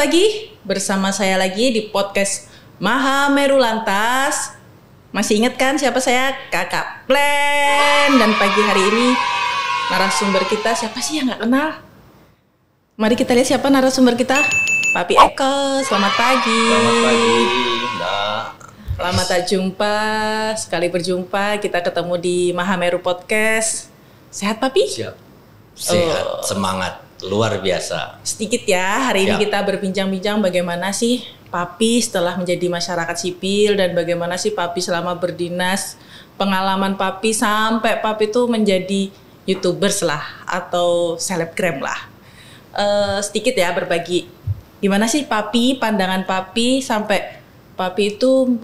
lagi bersama saya lagi di podcast Maha Meru Lantas. Masih ingat kan siapa saya? Kakak Plan. Dan pagi hari ini narasumber kita siapa sih yang gak kenal? Mari kita lihat siapa narasumber kita. Papi Eko, selamat pagi. Selamat pagi, Mbak. Lama tak jumpa, sekali berjumpa kita ketemu di Maha Meru Podcast. Sehat Papi? Siap. Sehat, semangat, luar biasa. Sedikit ya, hari ini kita berbincang-bincang bagaimana sih Papi setelah menjadi masyarakat sipil dan bagaimana sih Papi selama berdinas, pengalaman Papi sampai Papi tuh menjadi YouTubers lah atau selebgram lah. Sedikit ya berbagi, gimana sih Papi, pandangan Papi sampai Papi itu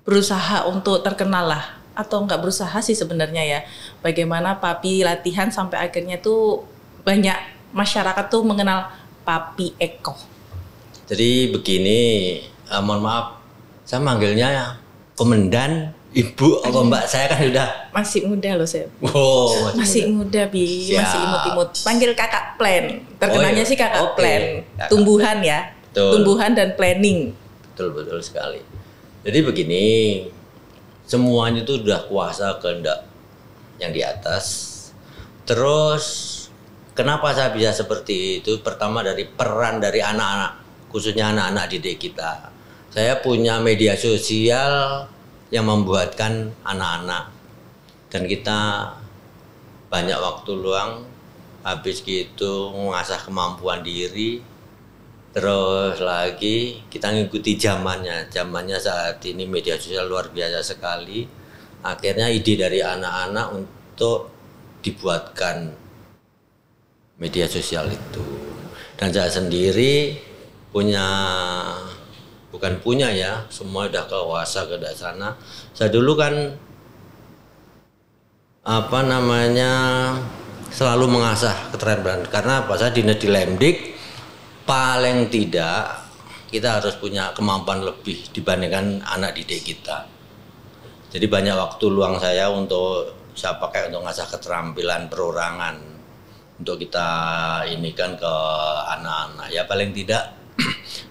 berusaha untuk terkenal lah, atau nggak berusaha sih sebenarnya ya. Bagaimana Papi latihan sampai akhirnya tuh banyak masyarakat tuh mengenal Papi Eko. Jadi begini, mohon maaf, saya manggilnya Komandan Ibu atau Mbak, saya kan udah masih muda loh saya. Oh, masih muda Bi, masih imut-imut. Panggil Kakak Plan. Terkenalnya sih Kakak Plan. Kakak Tumbuhan ya. Betul. Tumbuhan dan planning. Betul sekali. Jadi begini, semuanya itu udah kuasa kehendak yang di atas. Terus kenapa saya bisa seperti itu? Pertama dari peran dari anak-anak, khususnya anak-anak didik kita. Saya punya media sosial yang membuatkan anak-anak, dan kita banyak waktu luang, habis gitu mengasah kemampuan diri. Terus lagi kita ngikuti zamannya saat ini media sosial luar biasa sekali. Akhirnya ide dari anak-anak untuk dibuatkan media sosial itu. Dan saya sendiri bukan punya ya, semua udah kuasa ke sana. Saya dulu kan selalu mengasah keterampilan, karena saya dinas di Lemdik. Paling tidak kita harus punya kemampuan lebih dibandingkan anak didik kita. Jadi banyak waktu luang saya saya pakai untuk ngasah keterampilan perorangan untuk kita ini kan ke anak-anak. Ya paling tidak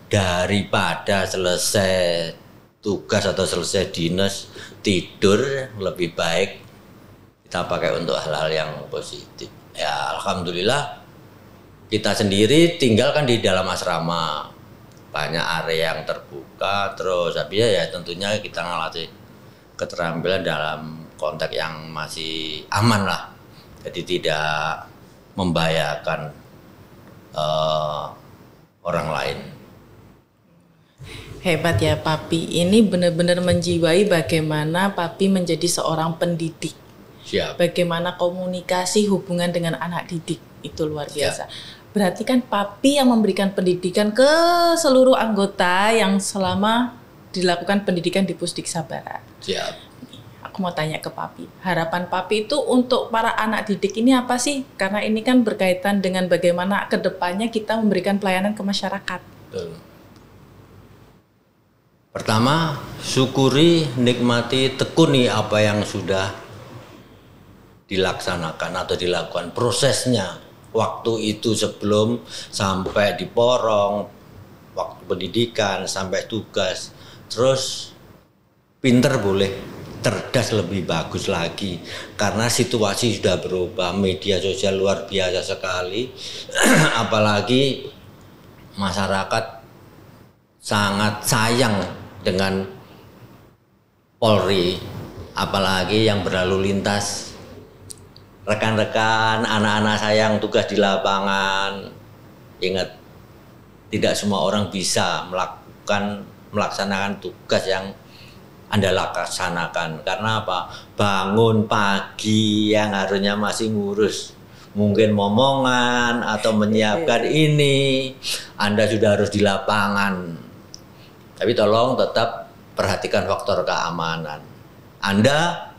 daripada selesai tugas atau selesai dinas tidur, lebih baik kita pakai untuk hal-hal yang positif. Ya alhamdulillah kita sendiri tinggal kan di dalam asrama, banyak area yang terbuka. Terus habis ya tentunya kita ngelatih keterampilan dalam konteks yang masih aman lah, jadi tidak membahayakan orang lain. Hebat ya Papi, ini benar-benar menjiwai bagaimana Papi menjadi seorang pendidik. Siap. Bagaimana komunikasi hubungan dengan anak didik, itu luar biasa. Siap. Berarti kan Papi yang memberikan pendidikan ke seluruh anggota yang selama dilakukan pendidikan di Pusdiksa Barat. Siap. Aku mau tanya ke Papi, harapan Papi itu untuk para anak didik ini apa sih? Karena ini kan berkaitan dengan bagaimana kedepannya kita memberikan pelayanan ke masyarakat. Betul. Pertama, syukuri, nikmati, tekuni apa yang sudah dilaksanakan atau dilakukan prosesnya. Waktu itu sebelum sampai di porong, waktu pendidikan sampai tugas. Terus pinter boleh, cerdas lebih bagus lagi, karena situasi sudah berubah, media sosial luar biasa sekali. Apalagi masyarakat sangat sayang dengan Polri, apalagi yang berlalu lintas. Rekan-rekan, anak-anak saya yang tugas di lapangan, ingat, tidak semua orang bisa melaksanakan tugas yang Anda laksanakan. Karena apa? Bangun pagi yang harusnya masih ngurus mungkin momongan atau menyiapkan ini, Anda sudah harus di lapangan. Tapi tolong tetap perhatikan faktor keamanan. Anda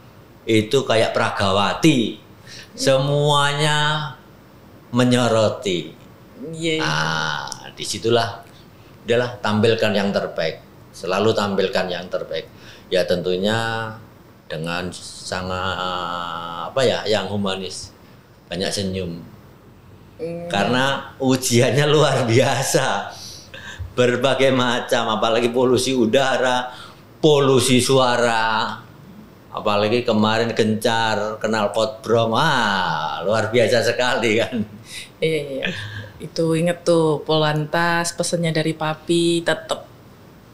itu kayak Pragawati, semuanya menyoroti. Nah, disitulah udahlah, tampilkan yang terbaik, selalu tampilkan yang terbaik. Ya tentunya dengan sangat yang humanis, banyak senyum. Karena ujiannya luar biasa. berbagai macam, apalagi polusi udara, polusi suara, apalagi kemarin gencar knalpot brong, luar biasa sekali kan. Iya. Itu inget tuh Polantas pesannya dari Papi tetap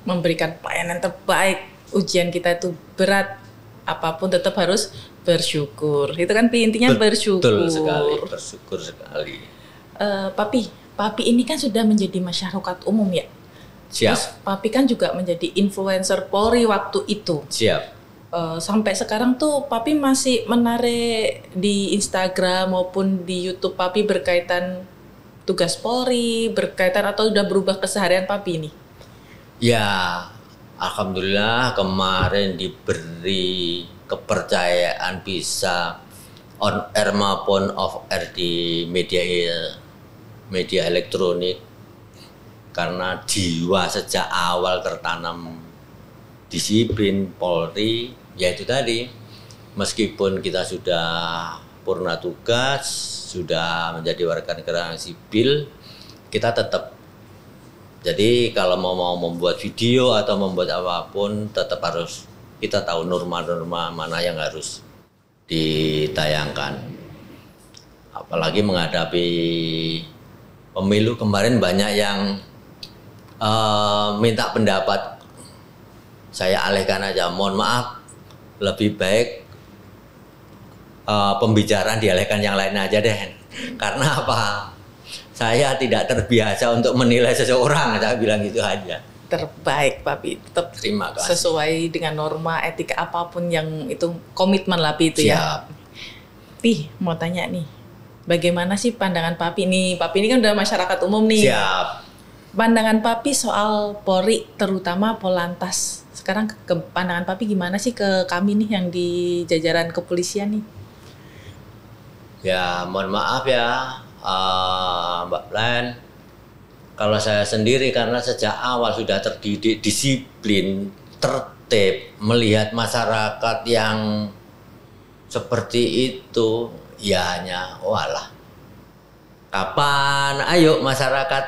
memberikan pelayanan terbaik. Ujian kita itu berat, apapun tetap harus bersyukur. Itu kan intinya bersyukur. Betul sekali, bersyukur sekali. Papi ini kan sudah menjadi masyarakat umum ya. Siap. Terus Papi kan juga menjadi influencer Polri waktu itu. Siap. Sampai sekarang tuh Papi masih menarik di Instagram maupun di YouTube Papi berkaitan tugas Polri, berkaitan atau udah berubah keseharian Papi ini? Ya, alhamdulillah kemarin diberi kepercayaan bisa on air maupun off air di media elektronik, karena jiwa sejak awal tertanam disiplin Polri, yaitu tadi, meskipun kita sudah purna tugas, sudah menjadi warga negara sipil, kita tetap. Jadi kalau mau membuat video atau membuat apapun, tetap harus kita tahu norma-norma mana yang harus ditayangkan. Apalagi menghadapi pemilu kemarin banyak yang minta pendapat. Saya alihkan aja, mohon maaf, lebih baik pembicaraan dialihkan yang lain aja deh. Karena apa? Saya tidak terbiasa untuk menilai seseorang, saya bilang gitu aja. Terbaik Papi, tetap Terima kasih. sesuai dengan norma etika apapun yang itu komitmen lah Pi itu. Siap. Ya. Pi, mau tanya nih, bagaimana sih pandangan Papi nih? Papi ini kan udah masyarakat umum nih. Siap. Pandangan Papi soal Polri, terutama Polantas. Sekarang pandangan Papi gimana sih ke kami nih yang di jajaran kepolisian nih? Ya, mohon maaf ya, Mbak Plan. Kalau saya sendiri karena sejak awal sudah terdidik disiplin, tertib, melihat masyarakat yang seperti itu, ya hanya walah. Kapan ayo masyarakat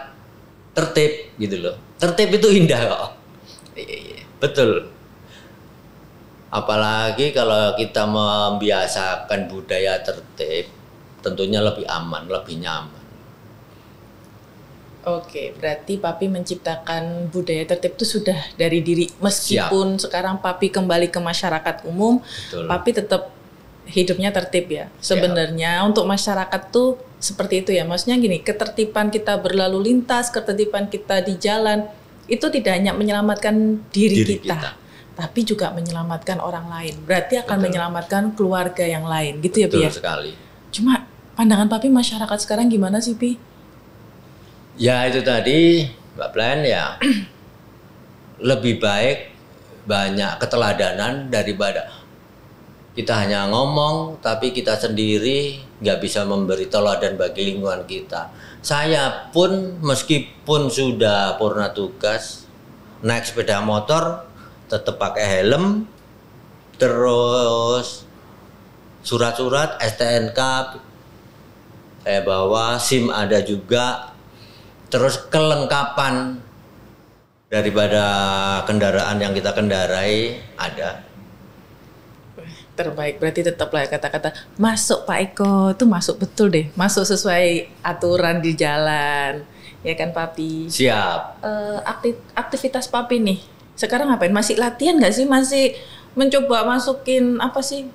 tertib gitu loh. Tertib itu indah kok. Betul. Apalagi kalau kita membiasakan budaya tertib, tentunya lebih aman, lebih nyaman. Oke, berarti Papi menciptakan budaya tertib itu sudah dari diri. Meskipun sekarang Papi kembali ke masyarakat umum, Betul. Papi tetap hidupnya tertib ya. Sebenarnya untuk masyarakat tuh seperti itu ya. Maksudnya gini, ketertiban kita berlalu lintas, ketertiban kita di jalan, itu tidak hanya menyelamatkan diri kita, tapi juga menyelamatkan orang lain. Berarti akan menyelamatkan keluarga yang lain, gitu ya Pi ya? Betul sekali. Cuma pandangan Papi masyarakat sekarang gimana sih Pi? Ya itu tadi Mbak Plan ya, lebih baik banyak keteladanan daripada kita hanya ngomong tapi kita sendiri nggak bisa memberi teladan bagi lingkungan kita. Saya pun meskipun sudah purna tugas naik sepeda motor tetap pakai helm, terus surat-surat STNK saya bawa, SIM ada juga. Terus kelengkapan daripada kendaraan yang kita kendarai ada. Terbaik, berarti tetaplah kata-kata masuk Pak Eko itu masuk betul deh, masuk sesuai aturan di jalan, ya kan Papi? Siap. Aktivitas Papi nih, sekarang ngapain? Masih latihan nggak sih? Masih mencoba masukin apa sih?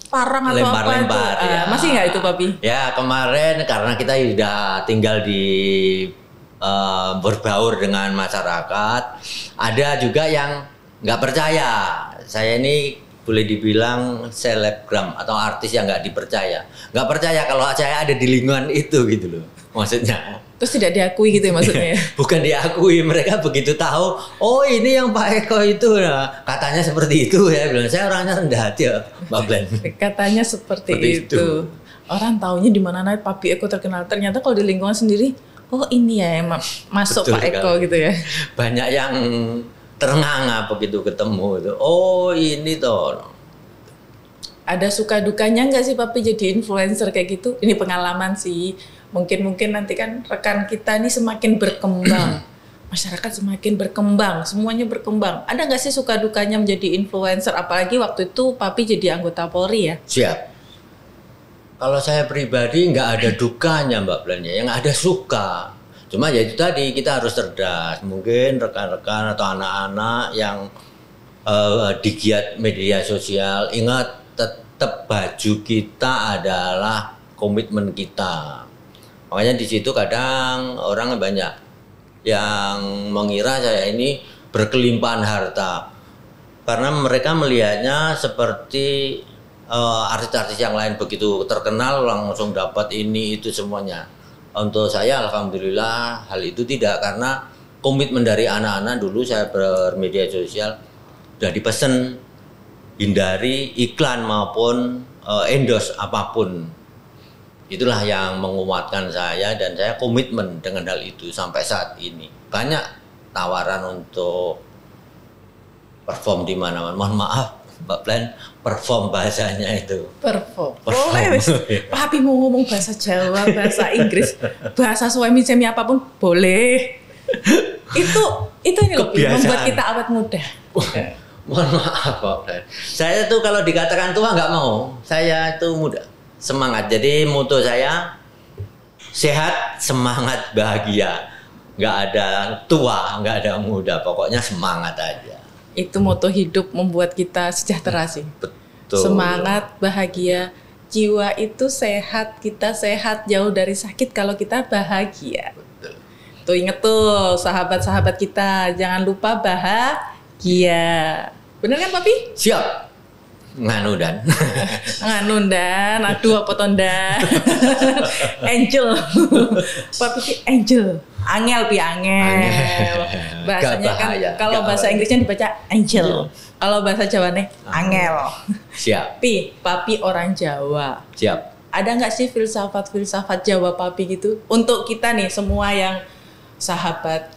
Parang atau Lempar-lempar, apa itu? ya. Masih nggak itu Papi? Ya kemarin karena kita sudah tinggal di berbaur dengan masyarakat, ada juga yang nggak percaya. Saya ini boleh dibilang selebgram atau artis yang nggak dipercaya. Nggak percaya kalau saya ada di lingkungan itu gitu loh, maksudnya. Terus tidak diakui gitu ya maksudnya? Bukan diakui, mereka begitu tahu, oh ini yang Pak Eko itu, nah, katanya seperti itu ya, bilang saya orangnya rendah hati ya, Mbak Glenn. Katanya seperti itu. Orang taunya di mana Papi Eko terkenal, ternyata kalau di lingkungan sendiri, oh ini ya masuk Betul Pak Eko sekali. gitu ya. Banyak yang terengah begitu ketemu itu, oh ini toh. Ada suka dukanya nggak sih Papi jadi influencer kayak gitu? Ini pengalaman sih. Mungkin nanti kan rekan kita ini semakin berkembang. masyarakat semakin berkembang, semuanya berkembang. Ada nggak sih suka dukanya menjadi influencer? Apalagi waktu itu Papi jadi anggota Polri ya? Siap. Kalau saya pribadi nggak ada dukanya Mbak Blan ya, yang ada suka. Cuma ya itu tadi, kita harus cerdas. Mungkin rekan-rekan atau anak-anak yang digiat media sosial, ingat tetap baju kita adalah komitmen kita. Makanya di situ kadang orang banyak yang mengira saya ini berkelimpahan harta. Karena mereka melihatnya seperti artis-artis yang lain begitu terkenal langsung dapat ini itu semuanya. Untuk saya alhamdulillah hal itu tidak, karena komitmen dari anak-anak dulu saya bermedia sosial sudah dipesan hindari iklan maupun endorse apapun. Itulah yang menguatkan saya dan saya komitmen dengan hal itu sampai saat ini. Banyak tawaran untuk perform di mana-mana. Mohon maaf Mbak Blan, perform bahasanya itu. Perform. Boleh wis. Papi mau ngomong bahasa Jawa, bahasa Inggris, bahasa semi apapun boleh. Itu ini lebih membuat kita awet muda. Mohon maaf Pak Blan. Saya tuh kalau dikatakan tua nggak mau. Saya tuh muda, semangat. Jadi moto saya sehat, semangat, bahagia. Nggak ada tua, nggak ada muda. Pokoknya semangat aja. Itu moto hidup membuat kita sejahtera sih. Betul. Semangat, bahagia. Jiwa itu sehat, kita sehat jauh dari sakit kalau kita bahagia. Betul. Tuh inget tuh sahabat-sahabat kita, jangan lupa bahagia. Bener kan Papi? Siap. Nganu dan. Aduh apa tonda. Angel. Papi sih angel. Angel. Bahasanya kan kalau bahasa Inggrisnya dibaca angel. Kalau bahasa Jawanya angel. Siap. Papi orang Jawa. Siap. Ada nggak sih filsafat Jawa Papi gitu? Untuk kita nih semua yang sahabat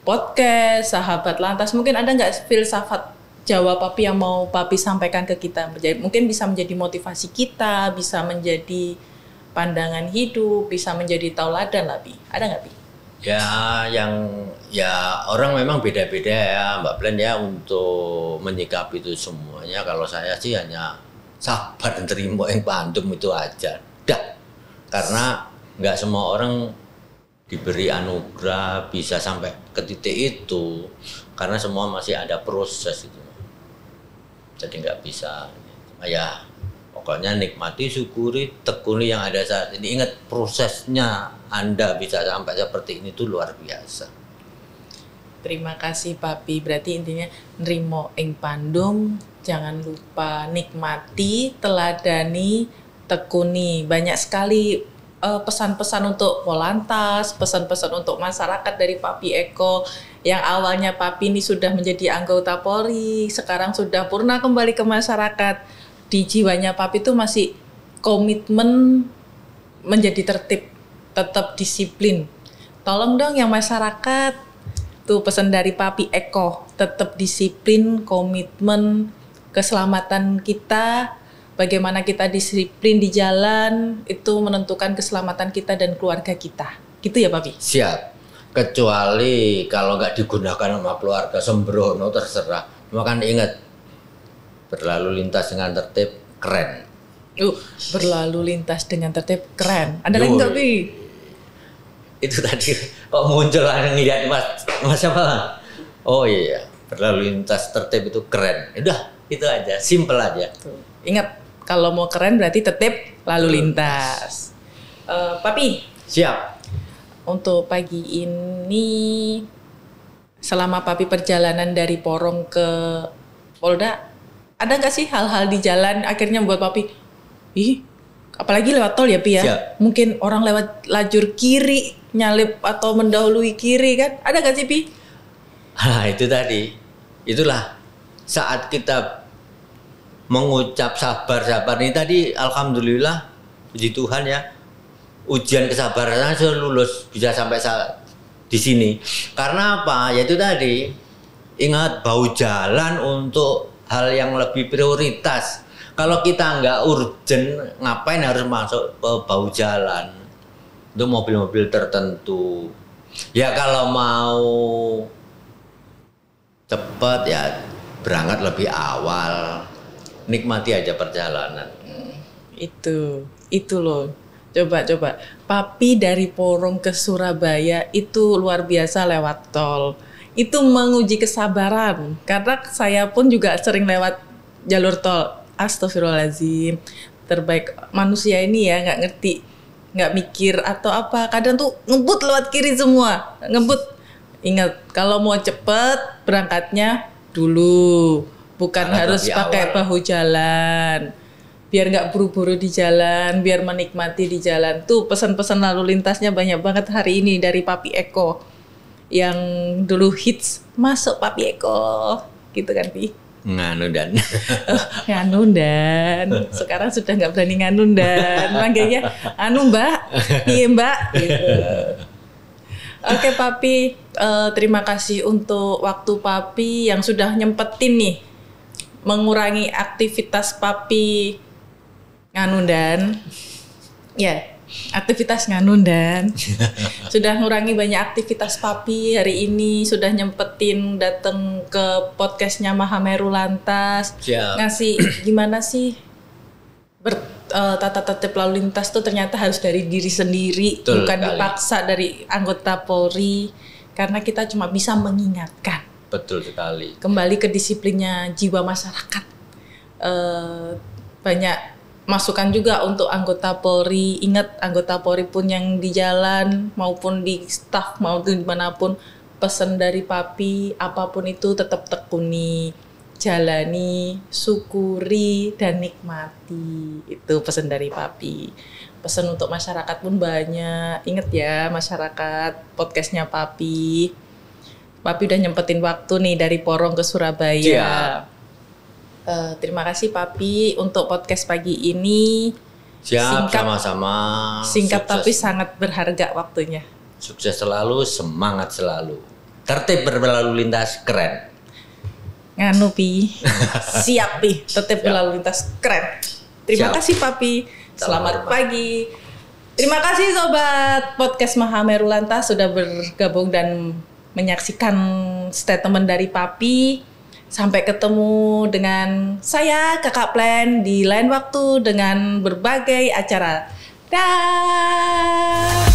podcast, sahabat lantas, mungkin ada nggak filsafat Jawa Papi yang mau Papi sampaikan ke kita? Mungkin bisa menjadi motivasi kita, bisa menjadi pandangan hidup, bisa menjadi tauladan lah, Pi. Ada nggak, Pi? Ya orang memang beda-beda ya Mbak Blan ya untuk menyikapi itu semuanya. Kalau saya sih hanya sabar dan terima yang pandem itu aja. Dah. Karena nggak semua orang diberi anugerah bisa sampai ke titik itu. Karena semua masih ada proses itu. Jadi nggak bisa, ya pokoknya nikmati, syukuri, tekuni yang ada saat ini. Ingat prosesnya Anda bisa sampai seperti ini tuh luar biasa. Terima kasih Papi. Berarti intinya nrimo ing pandum, jangan lupa nikmati, teladani, tekuni. Banyak sekali pesan-pesan untuk Polantas, pesan-pesan untuk masyarakat dari Papi Eko. Yang awalnya Papi ini sudah menjadi anggota Polri, sekarang sudah purna kembali ke masyarakat. Di jiwanya Papi itu masih komitmen menjadi tertib, tetap disiplin. Tolong dong yang masyarakat, tuh pesan dari Papi Eko, tetap disiplin, komitmen, keselamatan kita, bagaimana kita disiplin di jalan, itu menentukan keselamatan kita dan keluarga kita. Gitu ya Papi? Siap. Kecuali kalau nggak digunakan sama keluarga sembrono terserah. Cuma kan ingat, berlalu lintas dengan tertib keren. Berlalu lintas dengan tertib keren. Ada lagi nggak Pi? Itu tadi kok muncul ngeliat mas apa? Oh iya, berlalu lintas tertib itu keren. Udah, itu aja, simple aja. Tuh. Ingat, kalau mau keren berarti tertib lalu lintas. Papi. Siap. Untuk pagi ini, selama Papi perjalanan dari Porong ke Polda, ada nggak sih hal-hal di jalan akhirnya membuat Papi, apalagi lewat tol ya Pi ya? Siap. Mungkin orang lewat lajur kiri, nyalip atau mendahului kiri kan? Ada nggak sih Pi? Nah itu tadi, itulah saat kita mengucap sabar ini tadi, alhamdulillah, puji Tuhan ya, ujian kesabaran saya lulus bisa sampai di sini. Karena apa? Yaitu tadi, ingat bau jalan untuk hal yang lebih prioritas. Kalau kita nggak urgent, ngapain harus masuk ke bau jalan? Itu mobil-mobil tertentu. Ya kalau mau cepet ya berangkat lebih awal, nikmati aja perjalanan. Itu loh. Coba. Papi dari Porong ke Surabaya itu luar biasa lewat tol. Itu menguji kesabaran. Karena saya pun juga sering lewat jalur tol. Astagfirullahaladzim. Terbaik manusia ini ya nggak ngerti, nggak mikir atau apa. Kadang tuh ngebut lewat kiri semua. Ngebut. Ingat kalau mau cepet berangkatnya dulu. Bukan harus pakai bahu jalan. Biar nggak buru-buru di jalan, biar menikmati di jalan. Tuh pesan-pesan lalu lintasnya banyak banget hari ini dari Papi Eko. Yang dulu hits, masuk Papi Eko. Gitu kan, Pi? Nganundan. Nganundan. Sekarang sudah nggak berani nganundan. Manggilnya, anu Mbak, iya Mbak. Gitu. Oke Papi, terima kasih untuk waktu Papi yang sudah nyempetin nih. Mengurangi aktivitas Papi nganundan, ya aktivitas nganundan. Sudah ngurangi banyak aktivitas Papi hari ini, sudah nyempetin datang ke podcastnya Mahameru Lantas. Siap. Ngasih gimana sih tata tertib lalu lintas tuh ternyata harus dari diri sendiri. Betul, bukan dipaksa dari anggota Polri, karena kita cuma bisa mengingatkan. Betul sekali. Kembali ke disiplinnya jiwa masyarakat. Banyak masukan juga untuk anggota Polri. Ingat anggota Polri pun yang di jalan maupun di staf maupun dimanapun, pesan dari Papi apapun itu tetap tekuni, jalani, syukuri dan nikmati. Itu pesan dari Papi. Pesan untuk masyarakat pun banyak. Ingat ya masyarakat, podcastnya Papi. Papi udah nyempetin waktu nih dari Porong ke Surabaya. Siap. Terima kasih Papi untuk podcast pagi ini. Siap, sama-sama. Singkat tapi sangat berharga waktunya. Sukses selalu, semangat selalu. Tertib berlalu lintas keren. Nganu Pi. Siap Pi, tertib berlalu lintas keren. Terima kasih Papi. Selamat pagi. Terima kasih Sobat Podcast Mahameru Lantas sudah bergabung dan menyaksikan statement dari Papi. Sampai ketemu dengan saya Kakak Plan di lain waktu dengan berbagai acara. Dah.